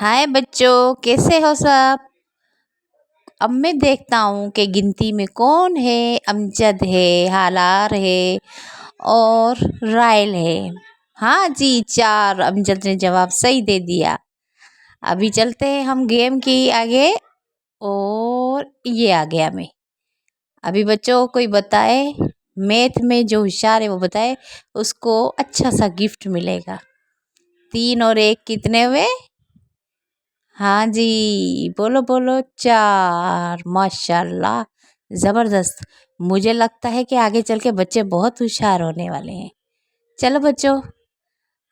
हाय बच्चों, कैसे हो सब। अब मैं देखता हूँ कि गिनती में कौन है। अमजद है, हालार है और राइल है। हाँ जी, 4। अमजद ने जवाब सही दे दिया। अभी चलते हैं हम गेम की आगे। और ये आ गया मैं। अभी बच्चों कोई बताए, मैथ में जो होशियार है वो बताए, उसको अच्छा सा गिफ्ट मिलेगा। 3 और 1 कितने हुए? हाँ जी, बोलो बोलो, 4। माशाल्लाह, ज़बरदस्त। मुझे लगता है कि आगे चल के बच्चे बहुत होशियार होने वाले हैं। चलो बच्चों,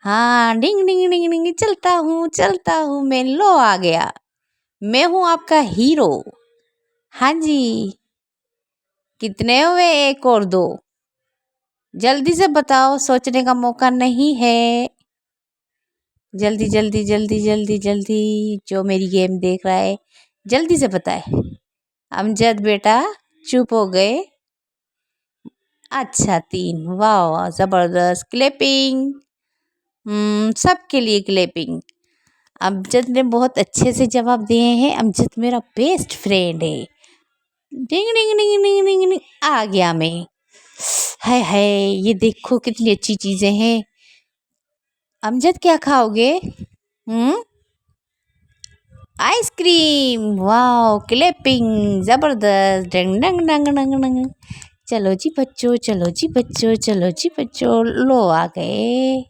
हाँ, डिंग डिंग डिंग डिंग, चलता हूँ मैं, लो आ गया। मैं हूँ आपका हीरो। हाँ जी, कितने हुए? 1 और 2? जल्दी से बताओ, सोचने का मौका नहीं है। जल्दी जल्दी जल्दी जल्दी जल्दी, जो मेरी गेम देख रहा है जल्दी से बताए। अमजद बेटा चुप हो गए। अच्छा, 3। वाह वाह, ज़बरदस्त। क्लैपिंग। सबके लिए क्लैपिंग। अमजद ने बहुत अच्छे से जवाब दिए हैं। अमजद मेरा बेस्ट फ्रेंड है। डिंग डिंग डिंग डिंग डिंग डिंग, आ गया मैं। हाय हाय, ये देखो कितनी अच्छी चीज़ें हैं। अमजद क्या खाओगे? आइसक्रीम। वाओ, क्लैपिंग, ज़बरदस्त। डंग डंग डंग डंग डंग। चलो जी बच्चों, चलो जी बच्चों, चलो जी बच्चों, लो आ गए।